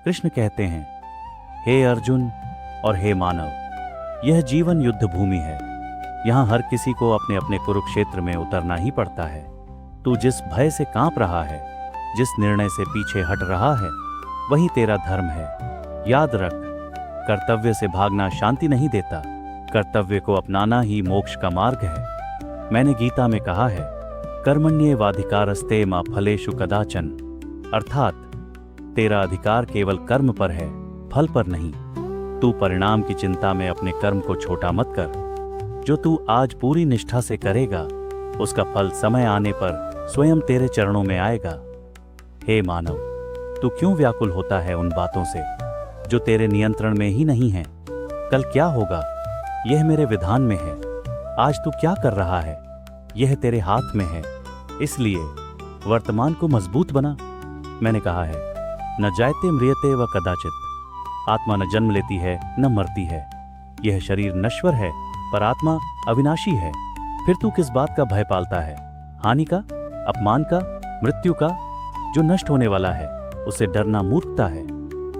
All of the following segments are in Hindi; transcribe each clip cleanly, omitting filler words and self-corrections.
कृष्ण कहते हैं, हे अर्जुन और हे मानव, यह जीवन युद्ध भूमि है। यहाँ हर किसी को अपने अपने कुरुक्षेत्र में उतरना ही पड़ता है। तू जिस भय से कांप रहा है, जिस निर्णय से पीछे हट रहा है, वही तेरा धर्म है। याद रख, कर्तव्य से भागना शांति नहीं देता, कर्तव्य को अपनाना ही मोक्ष का मार्ग है। मैंने गीता में कहा है, कर्मण्येवाधिकारस्ते मा फलेषु कदाचन, अर्थात तेरा अधिकार केवल कर्म पर है, फल पर नहीं। तू परिणाम की चिंता में अपने कर्म को छोटा मत कर। जो तू आज पूरी निष्ठा से करेगा, उसका फल समय आने पर स्वयं तेरे चरणों में आएगा। हे मानव, तू क्यों व्याकुल होता है उन बातों से जो तेरे नियंत्रण में ही नहीं है? कल क्या होगा, यह मेरे विधान में है। आज तू क्या कर रहा है, यह तेरे हाथ में है। इसलिए वर्तमान को मजबूत बना। मैंने कहा है, न जायते म्रियते व कदाचित। आत्मा न जन्म लेती है न मरती है। यह शरीर नश्वर है पर आत्मा अविनाशी है। फिर तू किस बात का भय पालता है? हानि का, अपमान का, मृत्यु का? जो नष्ट होने वाला है उसे डरना मूर्खता है,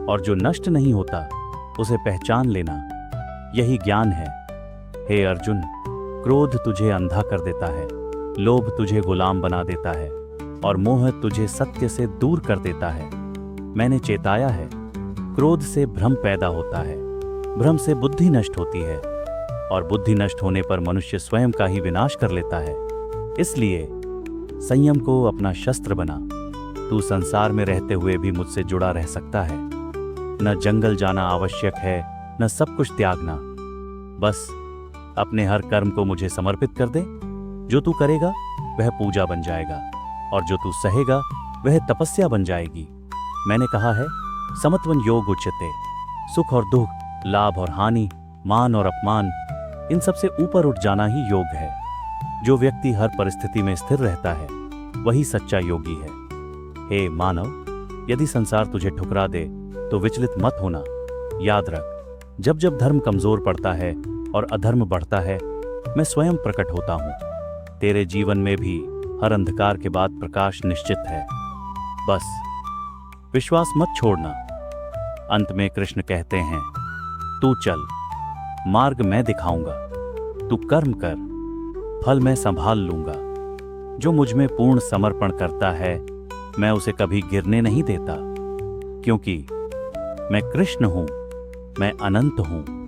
और जो नष्ट नहीं होता उसे पहचान लेना यही ज्ञान है। हे अर्जुन, क्रोध तुझे अंधा कर देता है, लोभ तुझे गुलाम बना देता है, और मोह तुझे सत्य से दूर कर देता है। मैंने चेताया है, क्रोध से भ्रम पैदा होता है, भ्रम से बुद्धि नष्ट होती है, और बुद्धि नष्ट होने पर मनुष्य स्वयं का ही विनाश कर लेता है। इसलिए संयम को अपना शस्त्र बना। तू संसार में रहते हुए भी मुझसे जुड़ा रह सकता है। न जंगल जाना आवश्यक है, न सब कुछ त्यागना। बस अपने हर कर्म को मुझे समर्पित कर दे। जो तू करेगा वह पूजा बन जाएगा, और जो तू सहेगा वह तपस्या बन जाएगी। मैंने कहा है, समत्वन योग उच्यते। सुख और दुख, लाभ और हानि, मान और अपमान, इन सबसे ऊपर उठ जाना ही योग है। जो व्यक्ति हर परिस्थिति में स्थिर रहता है वही सच्चा योगी है। हे मानव, यदि संसार तुझे ठुकरा दे तो विचलित मत होना। याद रख, जब जब धर्म कमजोर पड़ता है और अधर्म बढ़ता है, मैं स्वयं प्रकट होता हूं। तेरे जीवन में भी हर अंधकार के बाद प्रकाश निश्चित है। बस विश्वास मत छोड़ना। अंत में कृष्ण कहते हैं, तू चल, मार्ग मैं दिखाऊंगा। तू कर्म कर, फल मैं संभाल लूंगा। जो मुझ में पूर्ण समर्पण करता है, मैं उसे कभी गिरने नहीं देता, क्योंकि मैं कृष्ण हूं, मैं अनंत हूं।